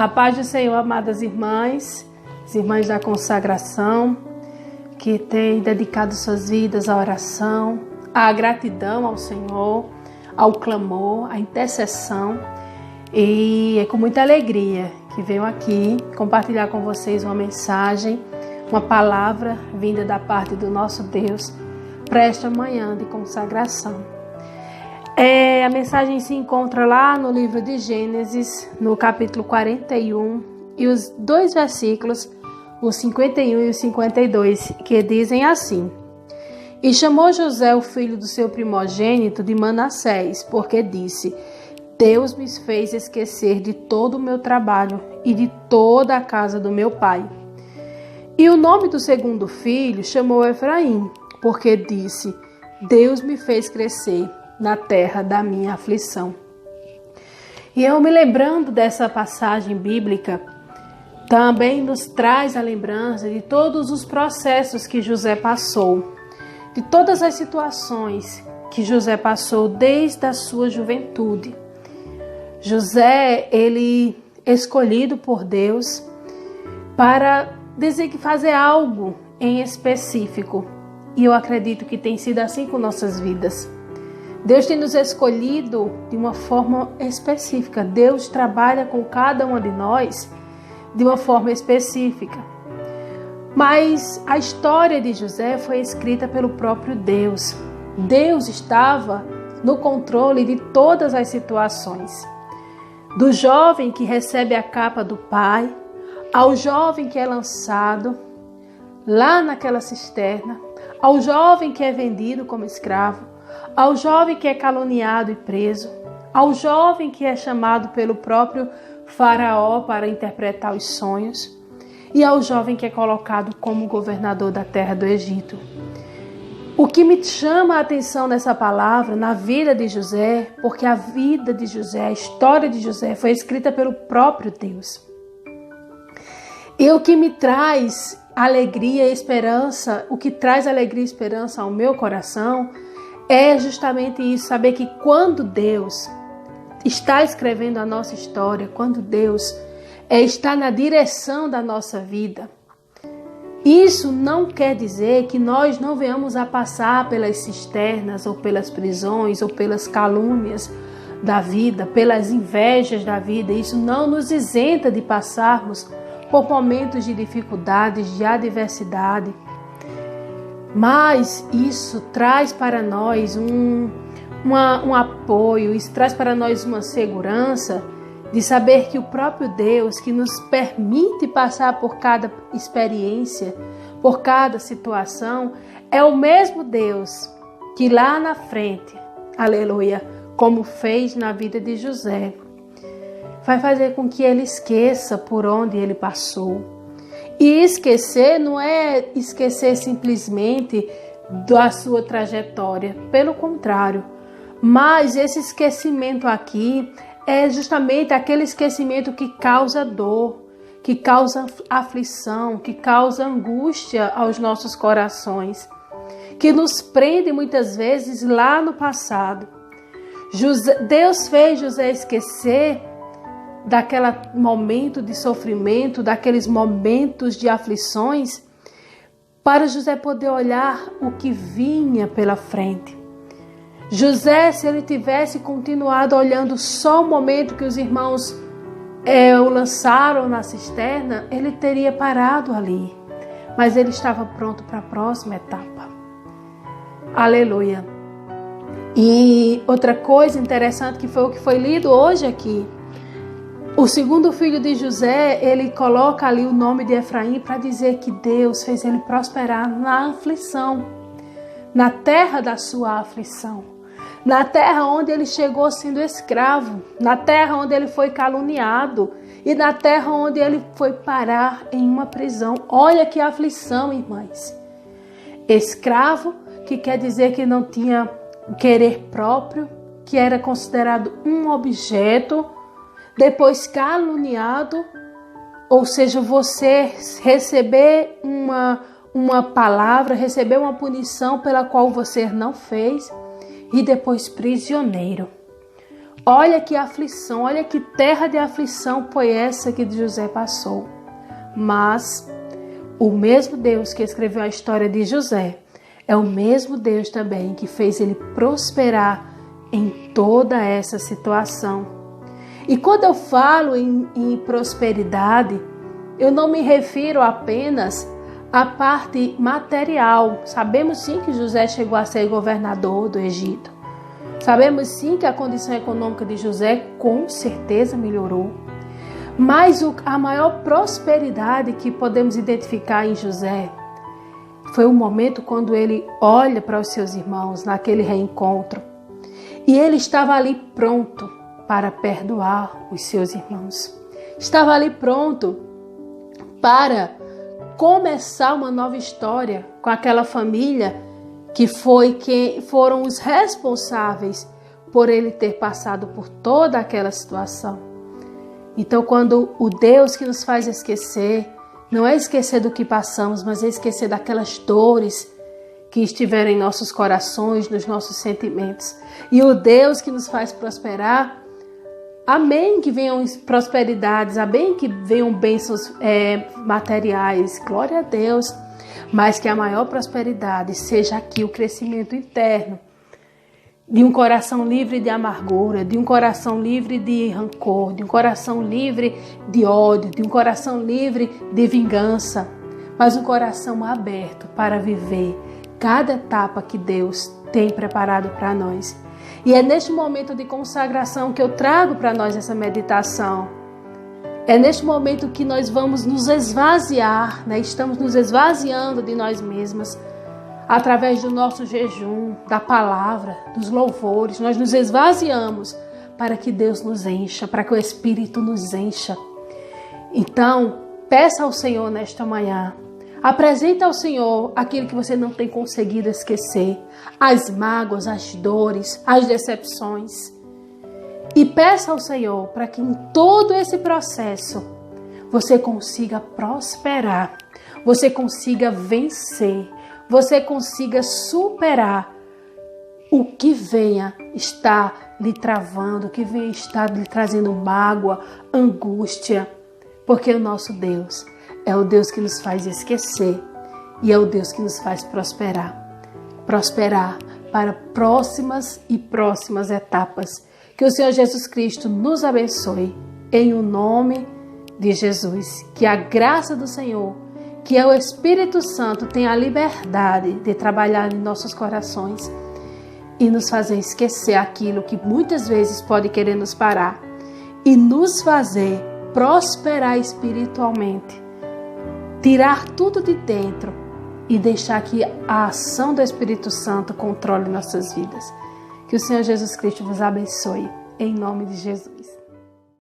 A paz do Senhor, amadas irmãs, as irmãs da consagração, que têm dedicado suas vidas à oração, à gratidão ao Senhor, ao clamor, à intercessão. E é com muita alegria que venho aqui compartilhar com vocês uma mensagem, uma palavra vinda da parte do nosso Deus para esta manhã de consagração. A mensagem se encontra lá no livro de Gênesis, no capítulo 41, e os dois versículos, o 51 e o 52, que dizem assim: E chamou José o filho do seu primogênito de Manassés, porque disse: Deus me fez esquecer de todo o meu trabalho e de toda a casa do meu pai. E o nome do segundo filho chamou Efraim, porque disse: Deus me fez crescer na terra da minha aflição. E eu me lembrando dessa passagem bíblica, também nos traz a lembrança de todos os processos que José passou, de todas as situações que José passou desde a sua juventude. José, ele escolhido por Deus para fazer algo em específico. E eu acredito que tem sido assim com nossas vidas. Deus tem nos escolhido de uma forma específica. Deus trabalha com cada uma de nós de uma forma específica. Mas a história de José foi escrita pelo próprio Deus. Deus estava no controle de todas as situações. Do jovem que recebe a capa do pai, ao jovem que é lançado lá naquela cisterna, ao jovem que é vendido como escravo, ao jovem que é caluniado e preso, ao jovem que é chamado pelo próprio faraó para interpretar os sonhos, e ao jovem que é colocado como governador da terra do Egito. O que me chama a atenção nessa palavra, na vida de José, porque a vida de José, a história de José foi escrita pelo próprio Deus. E o que me traz alegria e esperança, o que traz alegria e esperança ao meu coração, é justamente isso, saber que quando Deus está escrevendo a nossa história, quando Deus está na direção da nossa vida, isso não quer dizer que nós não venhamos a passar pelas cisternas, ou pelas prisões, ou pelas calúnias da vida, pelas invejas da vida. Isso não nos isenta de passarmos por momentos de dificuldades, de adversidade. Mas isso traz para nós um apoio, isso traz para nós uma segurança de saber que o próprio Deus que nos permite passar por cada experiência, por cada situação, é o mesmo Deus que lá na frente, aleluia, como fez na vida de José, vai fazer com que ele esqueça por onde ele passou. E esquecer não é esquecer simplesmente da sua trajetória, pelo contrário. Mas esse esquecimento aqui é justamente aquele esquecimento que causa dor, que causa aflição, que causa angústia aos nossos corações, que nos prende muitas vezes lá no passado. Deus fez José esquecer daquele momento de sofrimento, daqueles momentos de aflições, para José poder olhar o que vinha pela frente. José, se ele tivesse continuado olhando só o momento que os irmãos o lançaram na cisterna, ele teria parado ali. Mas ele estava pronto para a próxima etapa. Aleluia. E outra coisa interessante que foi o que foi lido hoje aqui. O segundo filho de José, ele coloca ali o nome de Efraim para dizer que Deus fez ele prosperar na aflição, na terra da sua aflição, na terra onde ele chegou sendo escravo, na terra onde ele foi caluniado e na terra onde ele foi parar em uma prisão. Olha que aflição, irmãs. Escravo, que quer dizer que não tinha querer próprio, que era considerado um objeto. Depois caluniado, ou seja, você receber uma palavra, receber uma punição pela qual você não fez, e depois prisioneiro. Olha que aflição, olha que terra de aflição foi essa que José passou. Mas o mesmo Deus que escreveu a história de José é o mesmo Deus também que fez ele prosperar em toda essa situação. E quando eu falo em prosperidade, eu não me refiro apenas à parte material. Sabemos sim que José chegou a ser governador do Egito. Sabemos sim que a condição econômica de José com certeza melhorou. Mas a maior prosperidade que podemos identificar em José foi o momento quando ele olha para os seus irmãos naquele reencontro. E ele estava ali pronto para perdoar os seus irmãos. Estava ali pronto para começar uma nova história com aquela família que foram os responsáveis por ele ter passado por toda aquela situação. Então, quando o Deus que nos faz esquecer, não é esquecer do que passamos, mas é esquecer daquelas dores que estiveram em nossos corações, nos nossos sentimentos. E o Deus que nos faz prosperar, amém que venham prosperidades, amém que venham bênçãos materiais, glória a Deus. Mas que a maior prosperidade seja aqui o crescimento interno, de um coração livre de amargura, de um coração livre de rancor, de um coração livre de ódio, de um coração livre de vingança, mas um coração aberto para viver cada etapa que Deus tem preparado para nós. E é neste momento de consagração que eu trago para nós essa meditação. É neste momento que nós vamos nos esvaziar, né? Estamos nos esvaziando de nós mesmas, através do nosso jejum, da palavra, dos louvores. Nós nos esvaziamos para que Deus nos encha, para que o Espírito nos encha. Então, peça ao Senhor nesta manhã, apresente ao Senhor aquilo que você não tem conseguido esquecer, as mágoas, as dores, as decepções. E peça ao Senhor para que em todo esse processo você consiga prosperar, você consiga vencer, você consiga superar o que venha estar lhe travando, o que venha estar lhe trazendo mágoa, angústia. Porque o nosso Deus é o Deus que nos faz esquecer e é o Deus que nos faz prosperar. Prosperar para próximas e próximas etapas. Que o Senhor Jesus Cristo nos abençoe em o nome de Jesus. Que a graça do Senhor, que é o Espírito Santo, tenha a liberdade de trabalhar em nossos corações e nos fazer esquecer aquilo que muitas vezes pode querer nos parar e nos fazer prosperar espiritualmente. Tirar tudo de dentro e deixar que a ação do Espírito Santo controle nossas vidas. Que o Senhor Jesus Cristo vos abençoe, em nome de Jesus.